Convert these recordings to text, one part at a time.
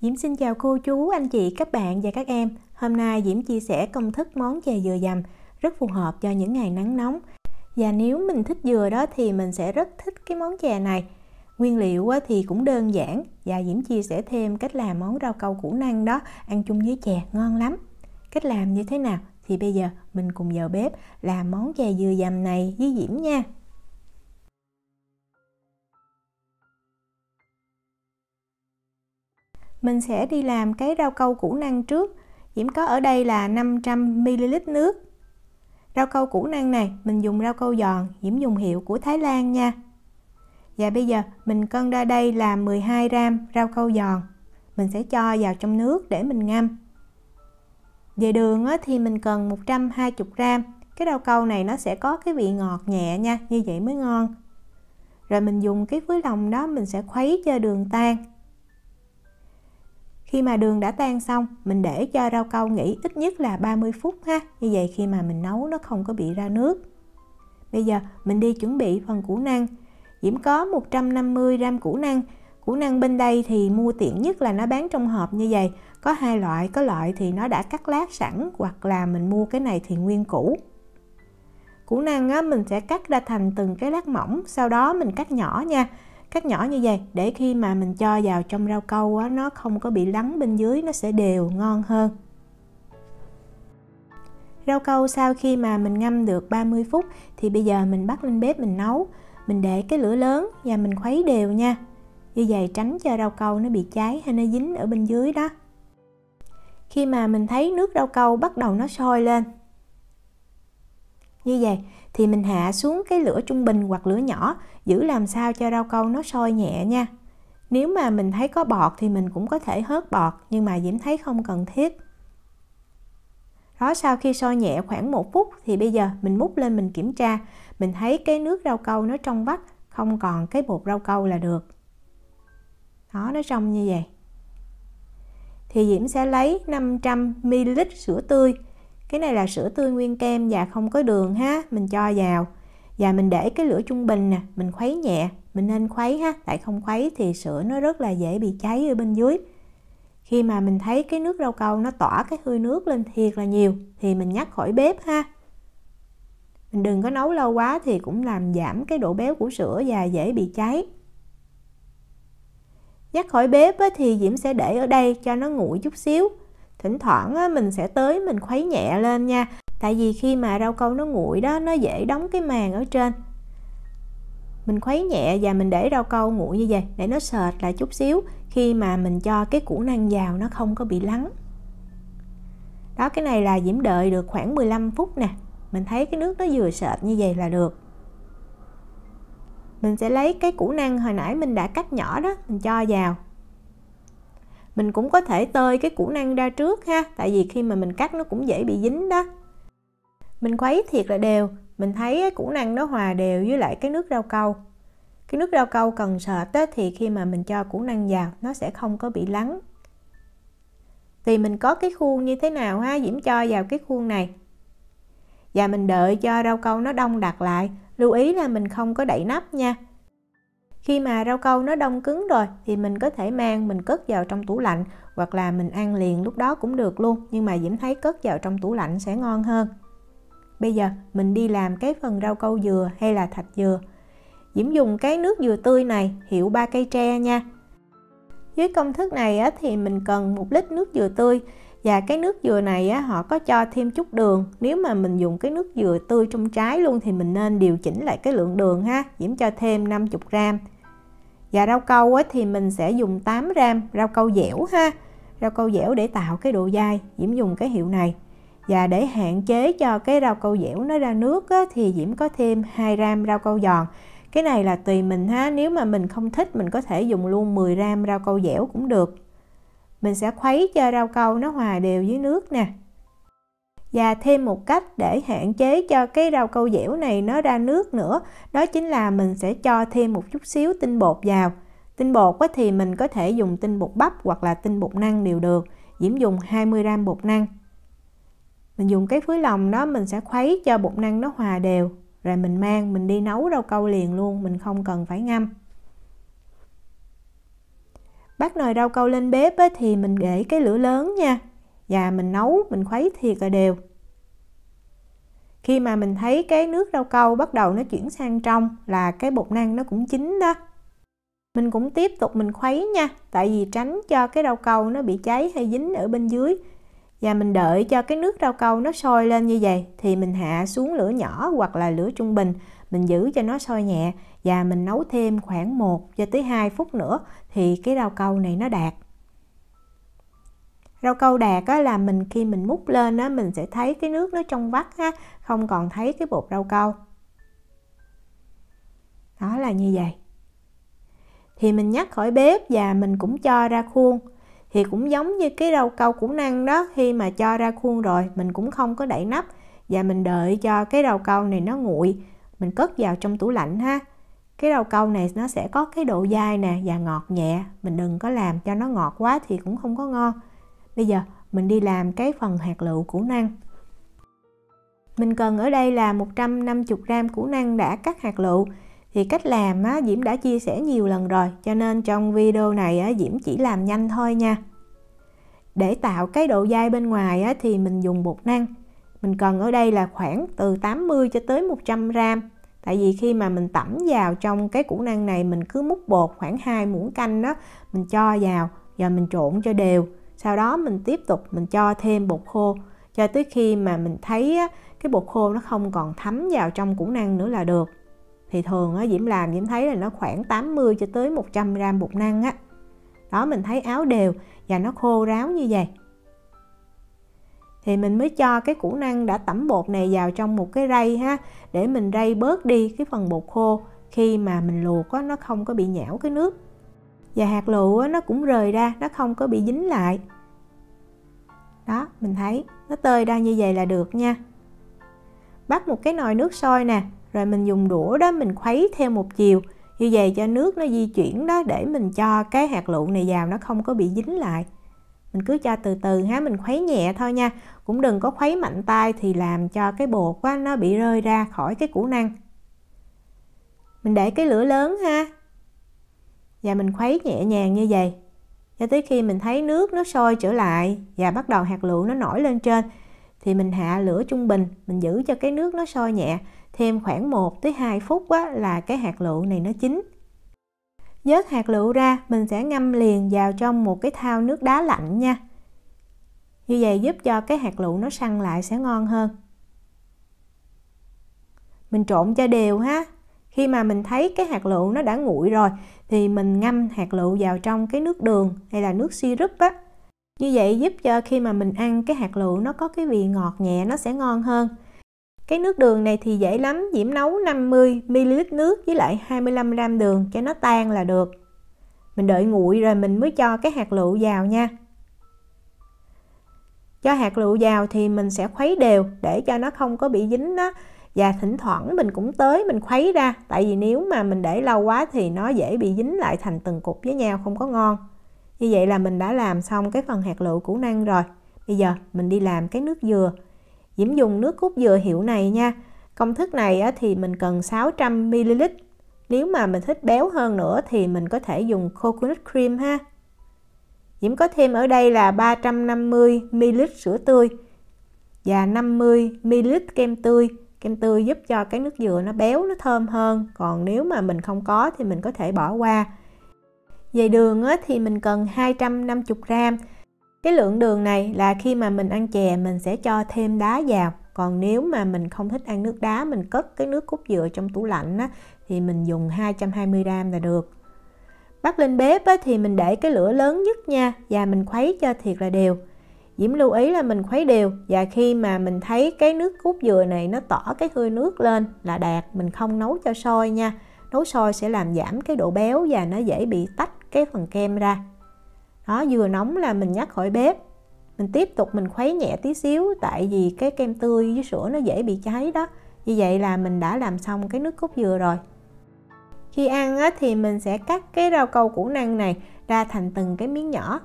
Diễm xin chào cô chú, anh chị, các bạn và các em. Hôm nay Diễm chia sẻ công thức món chè dừa dằm rất phù hợp cho những ngày nắng nóng. Và nếu mình thích dừa đó thì mình sẽ rất thích cái món chè này. Nguyên liệu thì cũng đơn giản và Diễm chia sẻ thêm cách làm món rau câu củ năng đó, ăn chung với chè ngon lắm. Cách làm như thế nào thì bây giờ mình cùng vào bếp làm món chè dừa dằm này với Diễm nha. Mình sẽ đi làm cái rau câu củ năng trước. Diễm có ở đây là 500ml nước. Rau câu củ năng này mình dùng rau câu giòn, Diễm dùng hiệu của Thái Lan nha. Và bây giờ mình cân ra đây là 12 gram rau câu giòn. Mình sẽ cho vào trong nước để mình ngâm. Về đường thì mình cần 120 gram. Cái rau câu này nó sẽ có cái vị ngọt nhẹ nha, như vậy mới ngon. Rồi mình dùng cái phối lòng đó mình sẽ khuấy cho đường tan. Khi mà đường đã tan xong, mình để cho rau câu nghỉ ít nhất là 30 phút ha. Như vậy khi mà mình nấu nó không có bị ra nước. Bây giờ mình đi chuẩn bị phần củ năng. Diễm có 150 gram củ năng. Củ năng bên đây thì mua tiện nhất là nó bán trong hộp như vậy. Có hai loại, có loại thì nó đã cắt lát sẵn hoặc là mình mua cái này thì nguyên củ. Củ năng mình sẽ cắt ra thành từng cái lát mỏng, sau đó mình cắt nhỏ nha. Cắt nhỏ như vậy để khi mà mình cho vào trong rau câu nó không có bị lắng bên dưới, nó sẽ đều ngon hơn. Rau câu sau khi mà mình ngâm được 30 phút thì bây giờ mình bắt lên bếp mình nấu. Mình để cái lửa lớn và mình khuấy đều nha. Như vậy tránh cho rau câu nó bị cháy hay nó dính ở bên dưới đó. Khi mà mình thấy nước rau câu bắt đầu nó sôi lên như vậy thì mình hạ xuống cái lửa trung bình hoặc lửa nhỏ, giữ làm sao cho rau câu nó sôi nhẹ nha. Nếu mà mình thấy có bọt thì mình cũng có thể hớt bọt, nhưng mà Diễm thấy không cần thiết. Đó, sau khi sôi nhẹ khoảng 1 phút thì bây giờ mình múc lên mình kiểm tra. Mình thấy cái nước rau câu nó trong vắt, không còn cái bột rau câu là được. Đó, nó trong như vậy. Thì Diễm sẽ lấy 500ml sữa tươi. Cái này là sữa tươi nguyên kem và không có đường ha. Mình cho vào. Và mình để cái lửa trung bình nè. Mình khuấy nhẹ. Mình nên khuấy ha. Tại không khuấy thì sữa nó rất là dễ bị cháy ở bên dưới. Khi mà mình thấy cái nước rau câu nó tỏa cái hơi nước lên thiệt là nhiều thì mình nhắc khỏi bếp ha. Mình đừng có nấu lâu quá thì cũng làm giảm cái độ béo của sữa và dễ bị cháy. Nhắc khỏi bếp thì Diễm sẽ để ở đây cho nó nguội chút xíu. Thỉnh thoảng mình sẽ tới mình khuấy nhẹ lên nha. Tại vì khi mà rau câu nó nguội đó, nó dễ đóng cái màng ở trên. Mình khuấy nhẹ và mình để rau câu nguội như vậy để nó sệt lại chút xíu. Khi mà mình cho cái củ năng vào nó không có bị lắng. Đó, cái này là Diễm đợi được khoảng 15 phút nè. Mình thấy cái nước nó vừa sệt như vậy là được. Mình sẽ lấy cái củ năng hồi nãy mình đã cắt nhỏ đó, mình cho vào. Mình cũng có thể tơi cái củ năng ra trước ha, tại vì khi mà mình cắt nó cũng dễ bị dính đó. Mình khuấy thiệt là đều, mình thấy cái củ năng nó hòa đều với lại cái nước rau câu. Cái nước rau câu cần sệt thì khi mà mình cho củ năng vào nó sẽ không có bị lắng. Thì mình có cái khuôn như thế nào ha, Diễm cho vào cái khuôn này. Và mình đợi cho rau câu nó đông đặc lại. Lưu ý là mình không có đậy nắp nha. Khi mà rau câu nó đông cứng rồi thì mình có thể mang mình cất vào trong tủ lạnh hoặc là mình ăn liền lúc đó cũng được luôn. Nhưng mà Diễm thấy cất vào trong tủ lạnh sẽ ngon hơn. Bây giờ mình đi làm cái phần rau câu dừa hay là thạch dừa. Diễm dùng cái nước dừa tươi này hiệu 3 cây tre nha. Với công thức này thì mình cần 1 lít nước dừa tươi. Và cái nước dừa này họ có cho thêm chút đường. Nếu mà mình dùng cái nước dừa tươi trong trái luôn thì mình nên điều chỉnh lại cái lượng đường ha. Diễm cho thêm 50 gram. Và rau câu thì mình sẽ dùng 8 gram rau câu dẻo ha. Rau câu dẻo để tạo cái độ dai, Diễm dùng cái hiệu này. Và để hạn chế cho cái rau câu dẻo nó ra nước thì Diễm có thêm 2 gram rau câu giòn. Cái này là tùy mình ha. Nếu mà mình không thích mình có thể dùng luôn 10 gram rau câu dẻo cũng được. Mình sẽ khuấy cho rau câu nó hòa đều với nước nè. Và thêm một cách để hạn chế cho cái rau câu dẻo này nó ra nước nữa, đó chính là mình sẽ cho thêm một chút xíu tinh bột vào. Tinh bột thì mình có thể dùng tinh bột bắp hoặc là tinh bột năng đều được. Diễm dùng 20 gram bột năng. Mình dùng cái phối lòng đó mình sẽ khuấy cho bột năng nó hòa đều. Rồi mình mang mình đi nấu rau câu liền luôn, mình không cần phải ngâm. Bắt nồi rau câu lên bếp thì mình để cái lửa lớn nha, và mình nấu, mình khuấy thiệt là đều. Khi mà mình thấy cái nước rau câu bắt đầu nó chuyển sang trong là cái bột năng nó cũng chín đó. Mình cũng tiếp tục mình khuấy nha, tại vì tránh cho cái rau câu nó bị cháy hay dính ở bên dưới. Và mình đợi cho cái nước rau câu nó sôi lên như vậy thì mình hạ xuống lửa nhỏ hoặc là lửa trung bình, mình giữ cho nó sôi nhẹ và mình nấu thêm khoảng 1 cho tới 2 phút nữa thì cái rau câu này nó đạt. Rau câu đạt là khi mình múc lên mình sẽ thấy cái nước nó trong vắt không còn thấy cái bột rau câu. Đó là như vậy. Thì mình nhắc khỏi bếp và mình cũng cho ra khuôn. Thì cũng giống như cái rau câu củ năng đó, khi mà cho ra khuôn rồi mình cũng không có đậy nắp và mình đợi cho cái rau câu này nó nguội, mình cất vào trong tủ lạnh ha. Cái rau câu này nó sẽ có cái độ dai nè và ngọt nhẹ, mình đừng có làm cho nó ngọt quá thì cũng không có ngon. Bây giờ mình đi làm cái phần hạt lựu củ năng. Mình cần ở đây là 150g củ năng đã cắt hạt lựu. Thì cách làm Diễm đã chia sẻ nhiều lần rồi, cho nên trong video này Diễm chỉ làm nhanh thôi nha. Để tạo cái độ dai bên ngoài thì mình dùng bột năng. Mình cần ở đây là khoảng từ 80 cho tới 100g. Tại vì khi mà mình tẩm vào trong cái củ năng này, mình cứ múc bột khoảng 2 muỗng canh đó, mình cho vào và mình trộn cho đều. Sau đó mình tiếp tục mình cho thêm bột khô cho tới khi mà mình thấy cái bột khô nó không còn thấm vào trong củ năng nữa là được. Thì thường Diễm làm Diễm thấy là nó khoảng 80 cho tới 100g bột năng á. Đó, mình thấy áo đều và nó khô ráo như vậy. Thì mình mới cho cái củ năng đã tẩm bột này vào trong một cái rây để mình rây bớt đi cái phần bột khô, khi mà mình luộc nó không có bị nhão cái nước. Và hạt lựu nó cũng rời ra, nó không có bị dính lại. Đó, mình thấy nó tơi ra như vậy là được nha. Bắt một cái nồi nước sôi nè, rồi mình dùng đũa đó mình khuấy theo một chiều như vậy cho nước nó di chuyển đó, để mình cho cái hạt lựu này vào nó không có bị dính lại. Mình cứ cho từ từ mình khuấy nhẹ thôi nha, cũng đừng có khuấy mạnh tay thì làm cho cái bột nó bị rơi ra khỏi cái củ năng. Mình để cái lửa lớn và mình khuấy nhẹ nhàng như vậy cho tới khi mình thấy nước nó sôi trở lại và bắt đầu hạt lựu nó nổi lên trên thì mình hạ lửa trung bình, mình giữ cho cái nước nó sôi nhẹ thêm khoảng 1 tới 2 phút là cái hạt lựu này nó chín. Vớt hạt lựu ra, mình sẽ ngâm liền vào trong một cái thau nước đá lạnh nha. Như vậy giúp cho cái hạt lựu nó săn lại sẽ ngon hơn. Mình trộn cho đều Khi mà mình thấy cái hạt lựu nó đã nguội rồi thì mình ngâm hạt lựu vào trong cái nước đường hay là nước syrup Như vậy giúp cho khi mà mình ăn cái hạt lựu nó có cái vị ngọt nhẹ, nó sẽ ngon hơn. Cái nước đường này thì dễ lắm, Diễm nấu 50ml nước với lại 25g đường cho nó tan là được. Mình đợi nguội rồi mình mới cho cái hạt lựu vào nha. Cho hạt lựu vào thì mình sẽ khuấy đều để cho nó không có bị dính đó. Và thỉnh thoảng mình cũng tới mình khuấy ra, tại vì nếu mà mình để lâu quá thì nó dễ bị dính lại thành từng cục với nhau, không có ngon. Như vậy là mình đã làm xong cái phần hạt lựu củ năng rồi. Bây giờ mình đi làm cái nước dừa. Diễm dùng nước cốt dừa hiệu này nha. Công thức này thì mình cần 600ml. Nếu mà mình thích béo hơn nữa thì mình có thể dùng coconut cream Diễm có thêm ở đây là 350ml sữa tươi và 50ml kem tươi. Kem tươi giúp cho cái nước dừa nó béo, nó thơm hơn. Còn nếu mà mình không có thì mình có thể bỏ qua. Về đường thì mình cần 250g. Cái lượng đường này là khi mà mình ăn chè mình sẽ cho thêm đá vào. Còn nếu mà mình không thích ăn nước đá, mình cất cái nước cốt dừa trong tủ lạnh thì mình dùng 220g là được. Bắt lên bếp thì mình để cái lửa lớn nhất nha, và mình khuấy cho thiệt là đều. Diễm lưu ý là mình khuấy đều, và khi mà mình thấy cái nước cốt dừa này nó tỏ cái hơi nước lên là đạt, mình không nấu cho sôi nha. Nấu sôi sẽ làm giảm cái độ béo và nó dễ bị tách cái phần kem ra. Đó, vừa nóng là mình nhắc khỏi bếp. Mình tiếp tục mình khuấy nhẹ tí xíu, tại vì cái kem tươi với sữa nó dễ bị cháy đó. Như vậy là mình đã làm xong cái nước cốt dừa rồi. Khi ăn thì mình sẽ cắt cái rau câu củ năng này ra thành từng cái miếng nhỏ.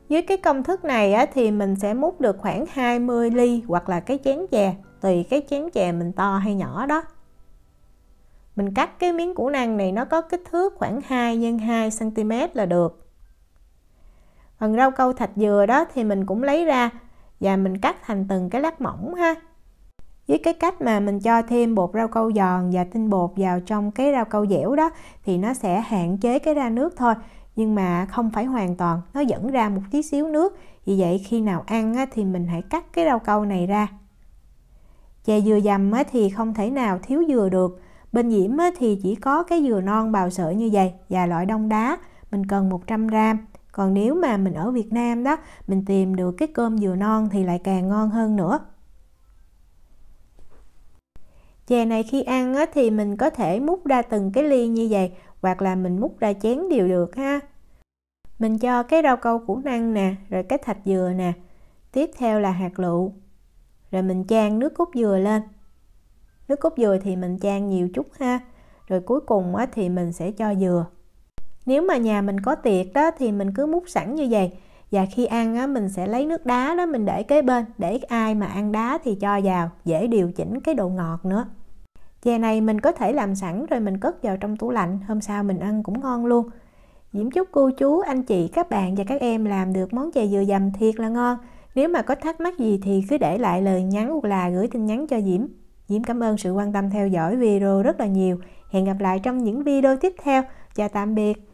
Dưới cái công thức này thì mình sẽ múc được khoảng 20 ly hoặc là cái chén chè, tùy cái chén chè mình to hay nhỏ đó. Mình cắt cái miếng củ năng này nó có kích thước khoảng 2 x 2 cm là được. Phần rau câu thạch dừa đó thì mình cũng lấy ra và mình cắt thành từng cái lát mỏng ha. Với cái cách mà mình cho thêm bột rau câu giòn và tinh bột vào trong cái rau câu dẻo đó thì nó sẽ hạn chế cái ra nước thôi, nhưng mà không phải hoàn toàn, nó vẫn ra một tí xíu nước. Vì vậy khi nào ăn thì mình hãy cắt cái rau câu này ra. Chè dừa dầm thì không thể nào thiếu dừa được. Bên Diễm thì chỉ có cái dừa non bào sợi như vậy và loại đông đá, mình cần 100g. Còn nếu mà mình ở Việt Nam đó, mình tìm được cái cơm dừa non thì lại càng ngon hơn nữa. Chè này khi ăn thì mình có thể múc ra từng cái ly như vậy, hoặc là mình múc ra chén đều được ha. Mình cho cái rau câu củ năng nè, rồi cái thạch dừa nè, tiếp theo là hạt lựu, rồi mình chan nước cốt dừa lên. Nước cốt dừa thì mình chan nhiều chút ha, rồi cuối cùng thì mình sẽ cho dừa. Nếu mà nhà mình có tiệc đó thì mình cứ múc sẵn như vậy, và khi ăn mình sẽ lấy nước đá đó mình để kế bên, để ai mà ăn đá thì cho vào, dễ điều chỉnh cái độ ngọt nữa. Chè này mình có thể làm sẵn rồi mình cất vào trong tủ lạnh, hôm sau mình ăn cũng ngon luôn. Diễm chúc cô chú, anh chị, các bạn và các em làm được món chè dừa dầm thiệt là ngon. Nếu mà có thắc mắc gì thì cứ để lại lời nhắn hoặc là gửi tin nhắn cho Diễm. Diễm cảm ơn sự quan tâm theo dõi video rất là nhiều. Hẹn gặp lại trong những video tiếp theo. Chào tạm biệt.